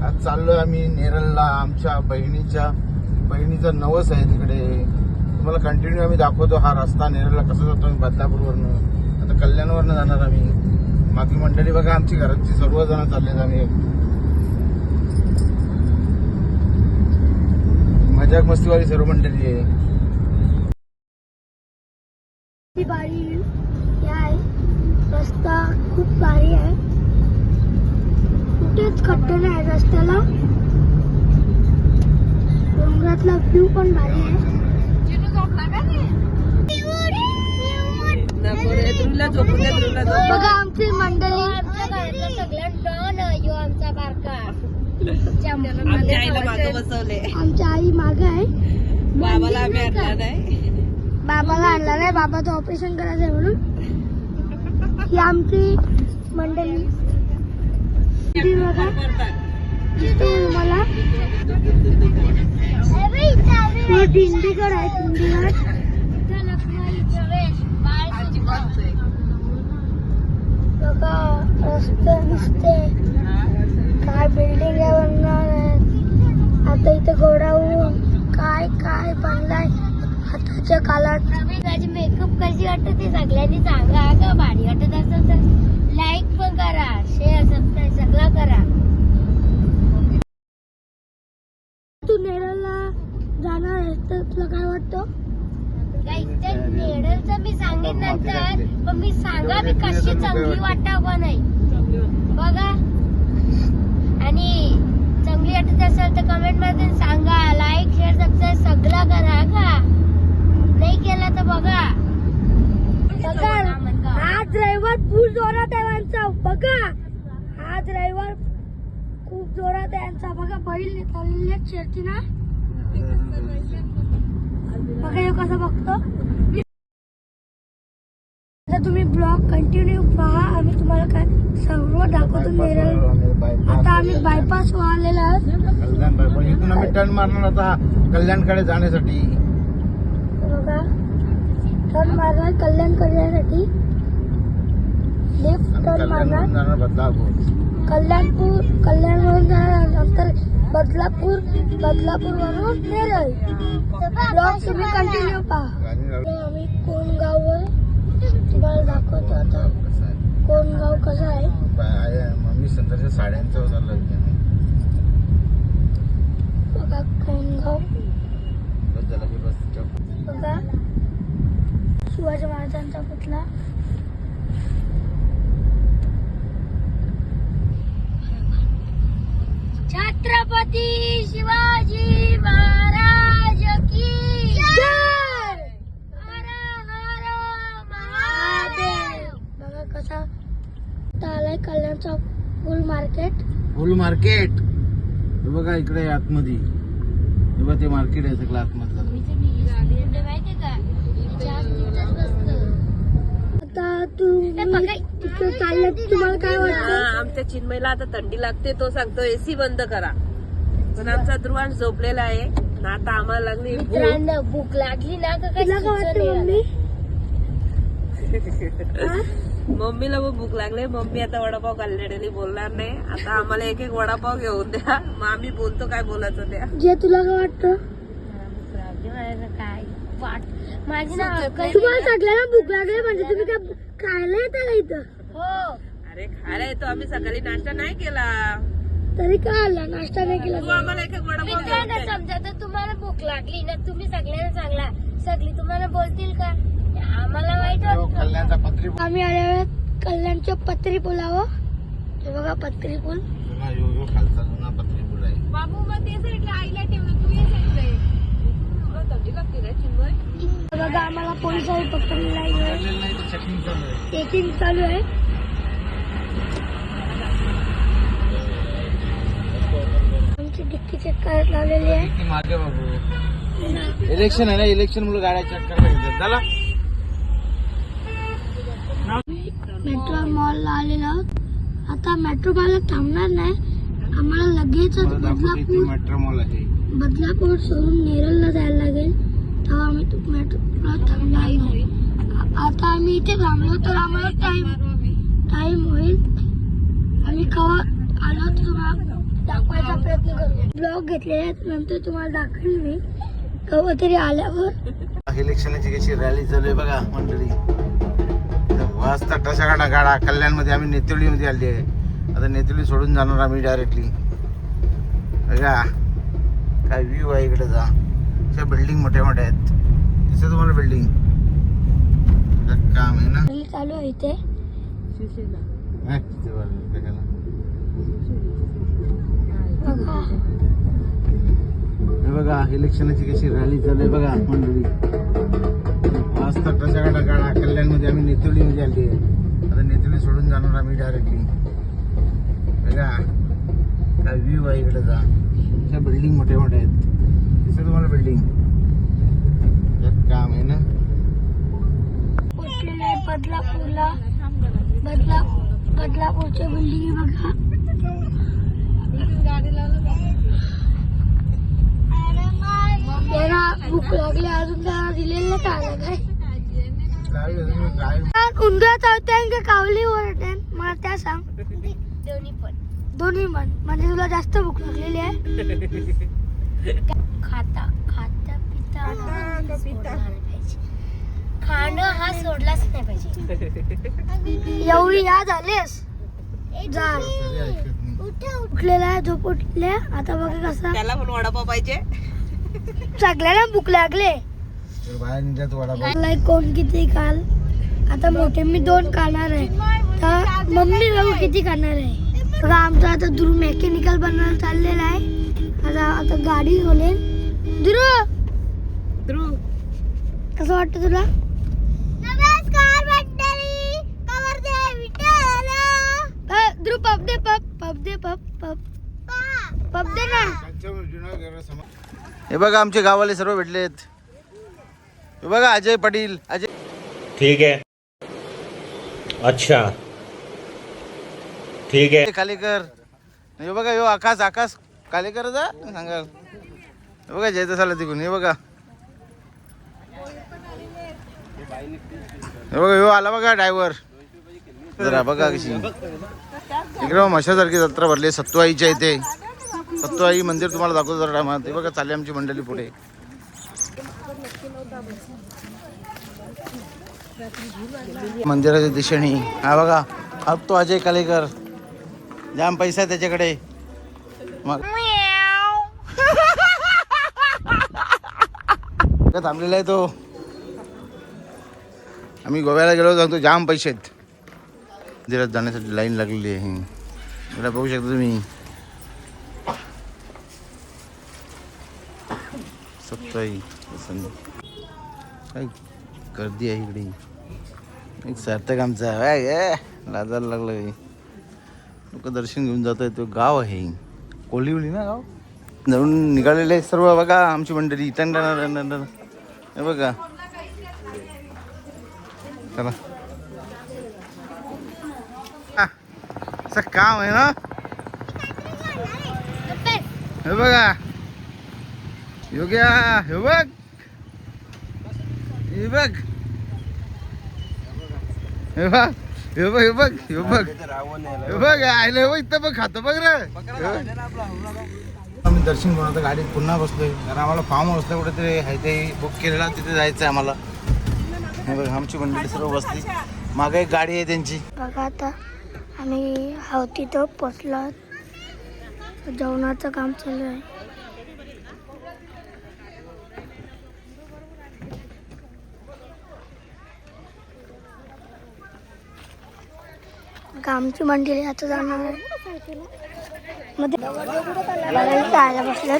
आज चाललोय आम्ही नेरळला. आमच्या बहिणीचा नवस आहे तिकडे. तुम्हाला कंटिन्यू आम्ही दाखवतो हा रस्ता नेरळला कसा जातो. आम्ही बदलापूरवरनं आता कल्याणवरनं जाणार आम्ही. बाकी मंडळी बघा आमची घराची सर्वजण चाललेत. आम्ही मजाक मस्तीवाली सर्व मंडळी आहे. रस्ता खूप भारी आहे. कुठेच खड्डे नाही रस्त्याला. डोंगरातला व्ह्यू पण भारी आहे. बघा आमची मंडळी आमचा बारका आमच्या आई मागे आहे. बाबाला आणला नाही. बाबाचं ऑपरेशन करायचं आहे म्हणून. ही आमची मंडळी बघा मला दिंडीगड आहे. दिंडीगड बघा रस्ते दिसते. काय बिल्डिंग आहे बनणार आहे. आता इथे घोडावरून काय काय बनलाय हाताच्या काळात. माझी मेकअप कशी वाटते ते सगळ्यांनी सांगा. का भारी वाटत असेल तर लाईक पण करा, शेअर सबस्क्राईब सगळं करा. तू नेरळला जाणार आहेस तर तुला काय वाटतं? नेरळचं मी सांगेन नंतर. पण मी सांगा मी कशी चांगली वाटावं का नाही बघा. आणि चांगली वाटत असेल तर कमेंट मध्ये सांगा. लाईक शेअर सबस्क्राईब सगळं करा. का नाही केला तर बघा. आज रविवार फुल जोरात आहे यांचा. बघा आज रविवार खूप जोरात आहे यांचा. बघा बैल निघालेले शेती ना. बघा हे कसं बघतो. आता तुम्ही ब्लॉग कंटिन्यू पहा. आम्ही तुम्हाला काय सर्व दाखवतो. नेरळ आता आम्ही बायपास आलेलो आहोत. कल्याण बायपास इथून आम्ही टर्न मारणार आता कल्याणकडे जाण्यासाठी. बघा टर्न मारणार कल्याणकडे जाण्यासाठी. लेफ्ट टर्न मारणार कल्याणवरून जाणार. नंतर बदलापूर वरून नेरळ. ब्लॉग तुम्ही कंटिन्यू पहा. आम्ही कोणगाववर तुम्हाला दाखवतो आता. कोणगाव कसं आहे. मम्मी संदर्च्या साड्यांचं चाललं. बघा कोणगाव. बस झाला की बस. बघा शिवाजी महाराजांचा पुतळा. छत्रपती शिवाजी महाराज की जय. हर हर महादेव. बघा कसा आलाय कल्याणचा फुल मार्केट. फुल मार्केट हे बघा इकडे आतमध्ये. हे बघा ते मार्केट आहे सगळं आतमध्ये. माहितीये का आता तू चाललं तुम्हाला काय वाटतं. आमच्या चिन्मयला आता थंडी लागते. तो सांगतो एसी बंद करा. पण आमचा ध्रुवान झोपलेला आहे ना. आता आम्हाला लागली भूक लागली ना. तुला काय वाटतं मम्मी. मम्मीला पण भूक लागली. मम्मी आता वडापाव खाल्लेली बोलणार नाही. आता आम्हाला एक एक वडापाव घेऊन द्या. मग आम्ही बोलतो काय बोलायचं त्या. जे तुला काय वाटतं. काय माझी ना तुम्हाला सगळ्यांना भूक लागली म्हणजे तुम्ही काय खायला येतं का इथं. हो अरे खायला येतो. आम्ही सकाळी नाश्ता नाही केला तरी काय आला नाश्ता नाही केला. तू आम्हाला एक एक वडापाव. समजा तर तुम्हाला भूक लागली ना. तुम्ही सगळ्यांना सांगला. सगळी तुम्हाला बोलतील का. आम्हाला वाईट वाटतं. आम्ही आले कल्याणच्या पत्री पुलावर. हे बघा पत्री पूल. खालचा जुना पत्री पूल आहे. बाबू मग ते साईडला आईला ठेवलं. तू ये साईडला. बघा आम्हाला पोलिसांनी पकडलेला आहे. चेकिंग चालू आहे. आमची डिक्की चेक करायला लावलेली आहे. मागे बाबू इलेक्शन आहे ना. इलेक्शन मुळे गाड्या चेक करायला घेतात. चला मेट्रो मॉल आलेलो आहोत. आता मेट्रो मॉल थांबणार नाही. आम्हाला लगेच मेट्रो मॉल आहे. बदलापूर सोडून नेरळला जायला लागेल. तेव्हा आम्ही मेट्रोला थांबणार नाही. आता आम्ही इथे थांबलो तर आम्हाला टाइम होईल. आम्ही केव्हा आलो तर दाखवायचा प्रयत्न करू. ब्लॉग घेतलेले नंतर तुम्हाला दाखवेल मी केव्हा तरी आल्यावर. इलेक्शनची कशी रॅली चालू आहे बघा मंडळी. वाजता टशागाडा गाडा कल्याणमध्ये आम्ही नेतुळीमध्ये आली आहे. आता नेतुळी सोडून जाणार आम्ही डायरेक्टली. बघा काय व्ह्यू आहे इकडे. जा अशा बिल्डिंग मोठ्या मोठ्या आहेत. दिसत तुम्हाला बिल्डिंग. काम आहे ना चालू आहे इथे. बघा हे बघा इलेक्शनची कशी रॅली चालू आहे बघा मंडळी. वाजता टशागाडा गाडा कल्याणमध्ये आम्ही नेतुळीमध्ये आली आहे. आता नेतुळी सोडून जाणार आम्ही डायरेक्टली. बघा काय व्ह्यू आहे इकडे. जा अशा बिल्डिंग मोठ्या मोठ्या आहेत. दिसत तुम्हाला बिल्डिंग. काम आहे ना बदलापूरला. बदलापूरच्या बिल्डिंग बघा. त्यांना भूक लागली अजून त्यांना दिलेलं काय उंदरा चावते का कावली ओरडते मला त्या सांग. दोन्ही पण म्हणजे तुला जास्त भूक लागलेली आहे. खाता खाता पिता खाणं हा सोडलाच नाही पाहिजे. एवढी याद आलीस जा. उठलेला आहे झोप उठल्या. आता बघा कसा त्याला पण वडापाव पाहिजे. सगळ्यांना भूक लागले. बाहेर निघत वडापाव. लाईक कोण किती काल. आता मोठे मी 2 खाणार आहे तर मम्मी बघू किती खाणार आहे. बघा आमचा आता ध्रुव मेकॅनिकल बनायला चाललेला आहे. आता गाडी बोलेल. ध्रुव कसं वाटतं तुला. नमस्कार मंडळी. कवर दे विठ्ठला. ध्रुव पप दे पप दे पप दे ना. हे बघा आमचे गावाले सर्व भेटलेत. हे बघा अजय पाटील. अजय ठीक है. अच्छा ठीक है. कालेकर. हे बघा यो आकाश कालेकर जा सांगा. हे बघा जयता साला तिकून. हे बघा यो आला बघा ड्रायव्हर. जरा बघा कशी इकडे मशासारखी जत्रा भरली सत्तूआईच्या इथे. सत्तूआई मंदिर तुम्हाला दाखवतो जरा टायमात. हे बघा चालली आमची मंडळी पुढे. मंदिराच्या दिशेने हा बघा अब तो अजय कालेकर. जाम पैसा आहे त्याच्याकडे. मग थांबलेला आहे तो. आम्ही गोव्याला गेलो सांगतो जाम पैसे आहेत. मंदिरात जाण्यासाठी लाईन लागलेली आहे. इकडे बघू शकता तुम्ही. सत्ताई काय गर्दी आहे इकडे. एक सार्थक आमचा लाजायला लागलं. लोक दर्शन घेऊन जात आहेत. तो गाव आहे कोलिवली ना गाव. धरून निघालेले सर्व बघा आमची मंडळी. हे बघा चला असं काम आहे ना. हे बघा योग्या. हे बघ हे बघ हे बघ हे बघ हे बघ हे बघ हे बघ आयलं हो इथं बघ खातो बघ रे. आम्ही दर्शन घेऊन आता गाडीत पुन्हा बसलोय. कारण आम्हाला फार्म हाऊसला कुठेतरी आहे ते बुक केलेला तिथे जायचं आहे आम्हाला. हे बघ आमची मंडळी सर्व बसली. मागे एक गाडी आहे त्यांची. बघा आता आम्ही आहोत तिथं पोचलो. जेवणाचं काम चालू आहे. आमची मंडळी आता जाणार आहे. मध्ये आल्या बसल्यात.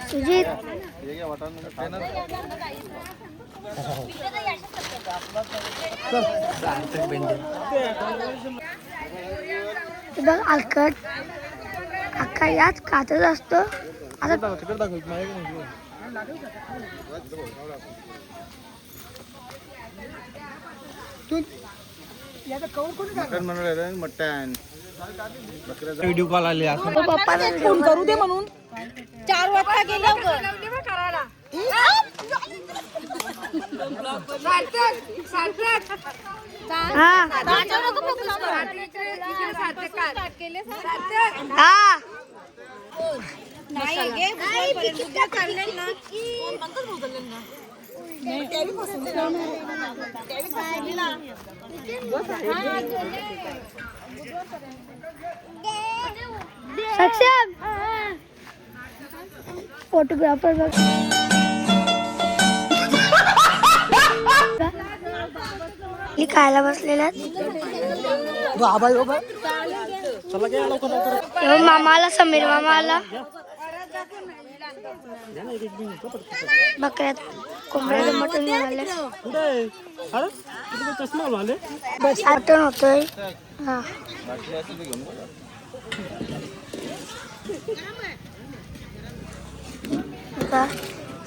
सुजित बघ अलकट अक्का याच खातच असतो. आता मटण म्हणून मटण व्हिडिओ कॉल आले. पप्पाला फोन करू दे म्हणून 4 वाजता गेलो. सक्षम फोटोग्राफर बघ खायला बसलेल्या मामाला समीर मामाला बकऱ्यात कोंबड्याचं मटण मिळाले मटण होतोय हा आता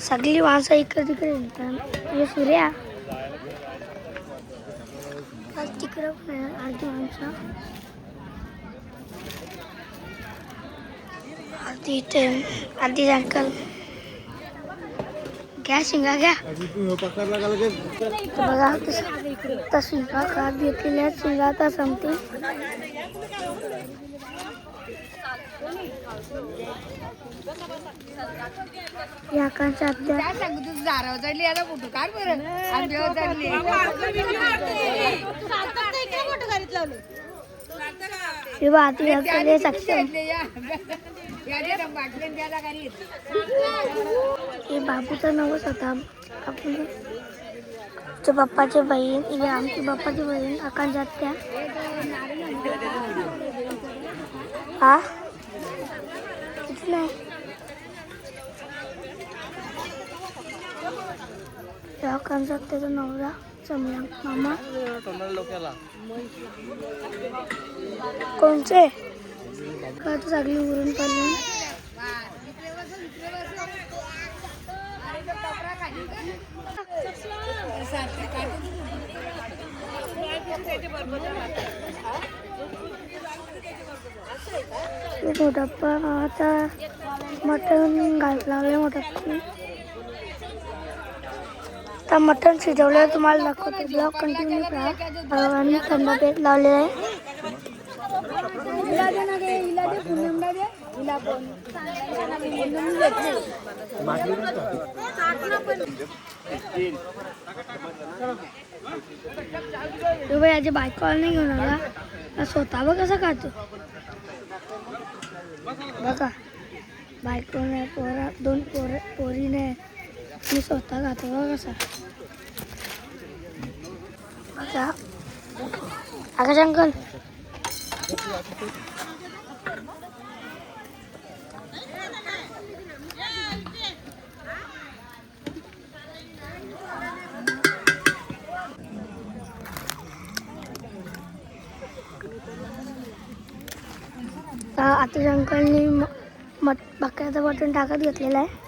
सगळी माणसं इकडे तिकडे येतात सूर्या तिकडं पण आहे अर्धी माणसं अर्धी इथे अर्धी अंकल घ्या शिंगा घ्या बघा तर शिंगा खात घेतलेल्या शिंगा आता संपतील या कांच्या सक्षम हे बाबूचा नवस होता आपण पप्पाची बहीण ही आमची बाप्पाची बहीण आकांक्षा आत्या हा किती नाही आकांक्षा आत्याचा नवरा समला मामा कोणचे का तर सगळी उरून पडली मोठप्पा आता मटण लावले मोठप्पा आता मटण शिजवलं तुम्हाला दाखवते ब्लॉग कंटिन्यू करा आणि थंड पेट लावलेलं आहे तू बाई आजी बायकोला नाही घेऊन आला स्वतः बघ कसं खातो बघा बायको नाही पोरा दोन पोरी नाही मी स्वतः खातो बघा कसा बघा आकाश अंकल आतिश अंकलनी बकऱ्याचं बटन टाकत घेतलेलं आहे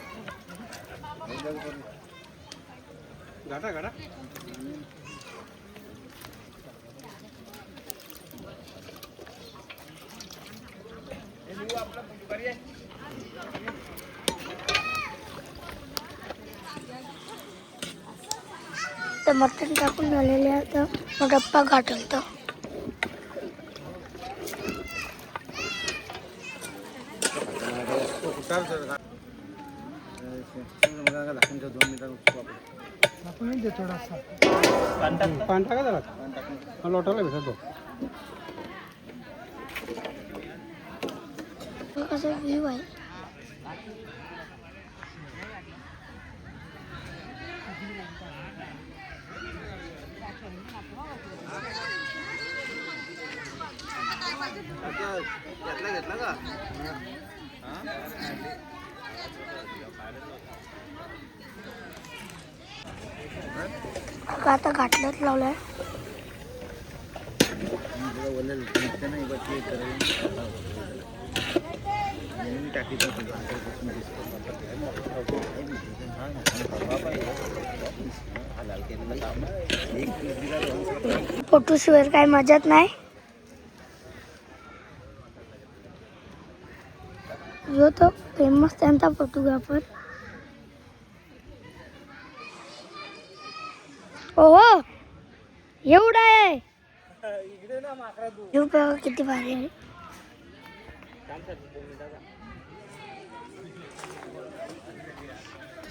तर मटण टाकून झालेले आहे तर मग डप्पा गाठवतो पान टाका जरा लोटाला भेटतो कसं व्ह्यू आहे घेतला का आता घाटल्यात लावलाय फोटो शिवाय काय मजाच नाही जो तो फेमस त्यांचा फोटोग्राफर ओहो एवढा आहे. हे बघा किती भारी आहे.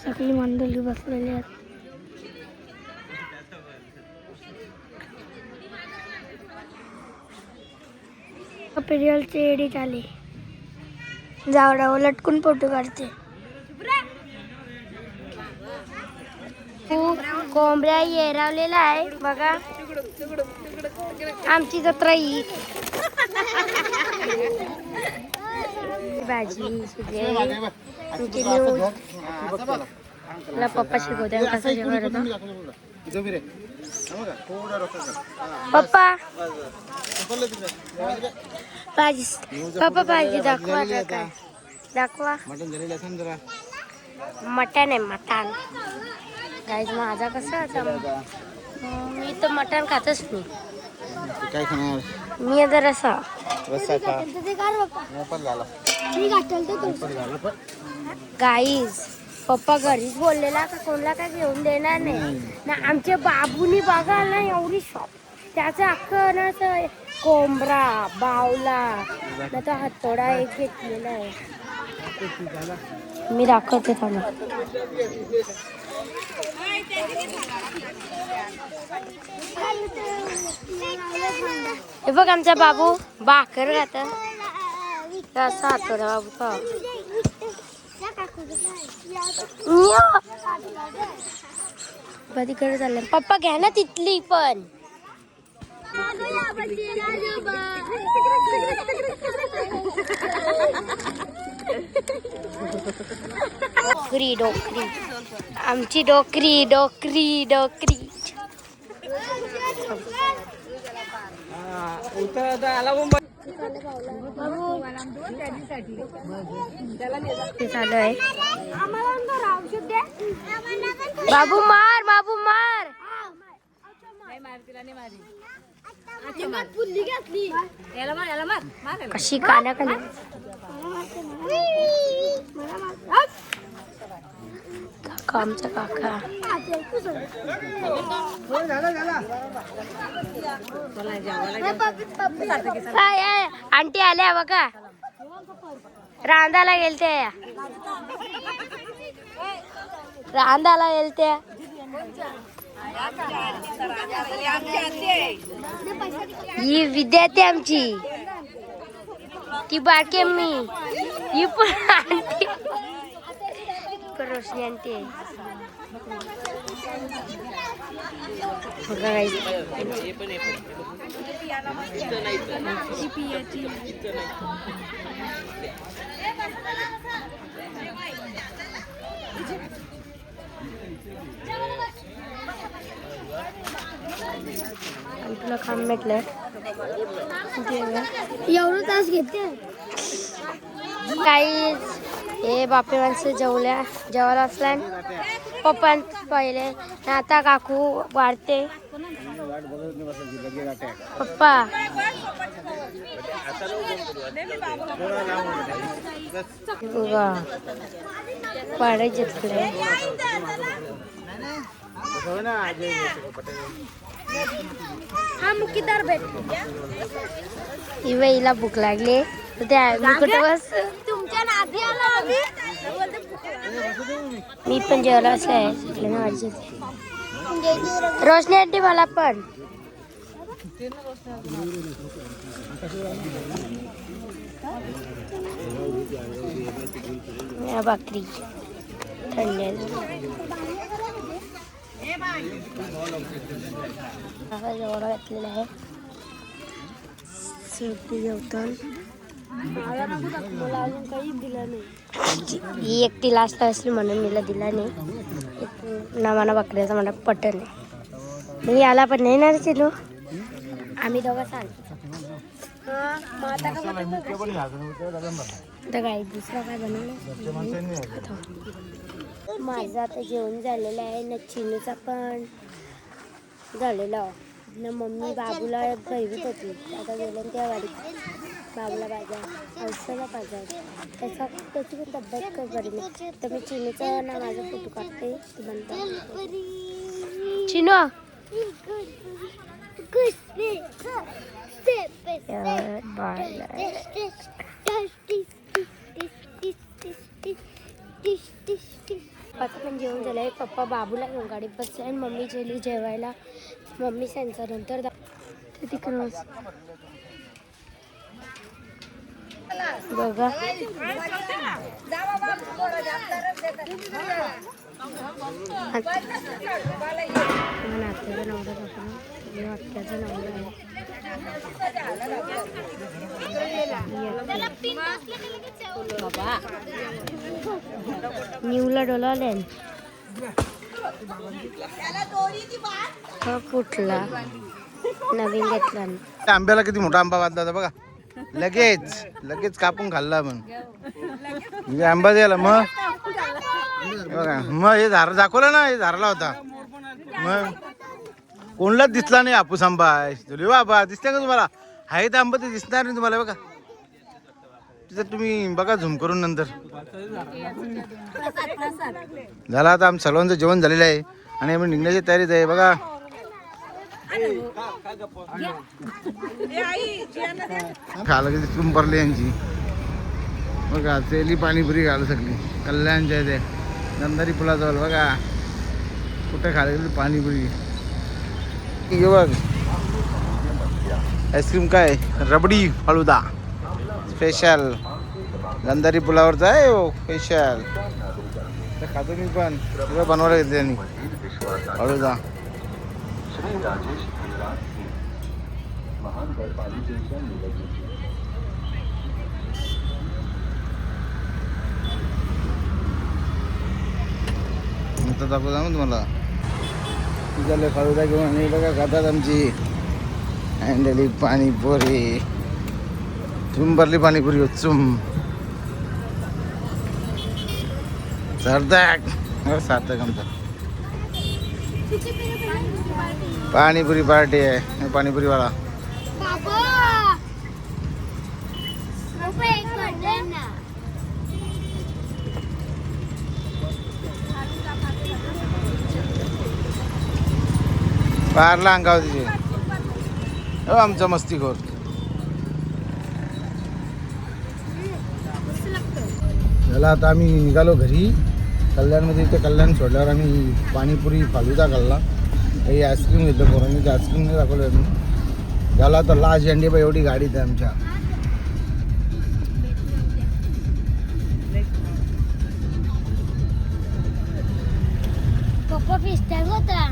सगळी मंडळी बसलेली आहेत. पिरियलची एडिट आली. जावडावर लटकून फोटो काढते. कोंबड्या येरावलेला आहे बघा. आमची जत्रा ही भाजी पप्पा शिकवते कसं जेवण. पप्पा भाजी पप्पा भाजी दाखवा काय दाखवा. मटण आहे मटण. गाईज माझा कसा आता मी तर मटण खातच नाही. काय खाणार? मी आता रसा रस्सा गाईज पप्पा घरीच बोललेला का कोणाला काय घेऊन देणार नाही ना. आमच्या बाबूनी बघा ना एवढी शॉप त्याचं अख्खं ना असं कोंबडा बावला ना तो हातोडा एक घेतलेला आहे. मी दाखवते थांबा. हे बघ आमचा बाबू भाकर खात असा हातोडा बाबू का. तिकडे चालले पप्पा घ्या ना तिथली पण. डोकरी डोकरी आमची डोकरी डोकरी डोकरी. ते चालू आहे. बाबू मार बाबू मार. कशी काना खाली काका आमचा काका. आंटी आल्या बघा. रांधाला गेलते रांधाला गेलते. ही विद्यार्थी आमची ती बारकी मी ही पण आंटी रोशनी आंटी आहे बघा. तुला काम भेटलंय एवढं तास घेते. काही हे बापे माणसं जेवायला असलाय. पप्पा पहिले आता काकू वाढते. पप्पा पाडायचे तिकडे. हा मुकीदार भेट. हिला भूक लागली तर त्या कुठे बस. मी पण जेवला असं आहे. रोशनी आंटी मला पण भाकरी थंड जेवढा घातलेला आहे. सुरती जेवतान मला अजून काही दिला नाही. ही एकटी लास्ट असली म्हणून मला दिला नाही ना. मला बकऱ्याचा मला पटन आहे. मी याला पण नाही ना चिलू. आम्ही दोघं सांगतो काय दुसरा काय बनवलं. माझं आता जेवण झालेलं आहे ना. चिनूचा पण झालेला ना. मम्मी बाबूला गैवीत होती आता गेलं त्या गाडीत. बाबूला पाहिजे औषधाला पाहिजे त्याची पण तब्येत काही बरी नाही तर मी चिनूचा ना माझा फोटो काढते. तू बनता चिनू पप्पाचं पण जेवण झालंय. पप्पा बाबूला घेऊन गाडीत बसले आणि मम्मी गेली जेवायला. मम्मी त्यांचा नंतर तिकडं बघा नात्याचा नवरा वाक्याचा नवरा आहे. बाबा न्यूला डोलावले कुठला नवीन घेतला. आंब्याला किती मोठा आंबा बांधला होता बघा. लगेच कापून खाल्ला पण म्हणजे आंबा द्यायला मग बघा. मग हे झाड दाखवलं ना, हे झाडला होता. मग कोणलाच दिसला नाही हापूस आंबा. बाबा दिसते का तुम्हाला? आहे तर आंबा ते दिसणार नाही तुम्हाला. बघा तिथं तुम्ही बघा झूम करून नंतर. झाला आता आमचं सर्वांचं जेवण झालेलं आहे आणि आम्ही निघण्याची तयारीत आहे. बघा खाला किती तुंबरली यांची. बघा तेली पाणीपुरी घालू सगळी कल्याणच्या इथे नंदारी पुलाजवळ. बघा कुठे खायला गेली पाणीपुरी. हे बघ आईस्क्रीम काय रबडी फालुदा स्पेशल गंधारी पुलावरचा आहे हो स्पेशल. खातो मी पण सगळं बनवायला घेतले त्यांनी फालुदा. आता दाखवतो ना तुम्हाला. तिच्याला फालुदा घेऊन आणि बघा खातात आमची हँडली पाणीपुरी. चुंबरली पाणीपुरी चुम सरदाक सार्थक आमचा पाणीपुरी पार्टी आहे. पाणीपुरीवाला पारला अंगावर तिचे हो आमचा मस्तीखोर. त्याला आता आम्ही निघालो घरी कल्याणमध्ये. इथे कल्याण सोडल्यावर आम्ही पाणीपुरी फालुदा खाल्ला. काही आईस्क्रीम घेतलं पोरांनी. ते आईस्क्रीम नाही दाखवलं आम्ही. झाला तर लास्ट झेंडे बाई एवढी गाडी आहे आमच्या. पप्पा फिस्टॅग होता.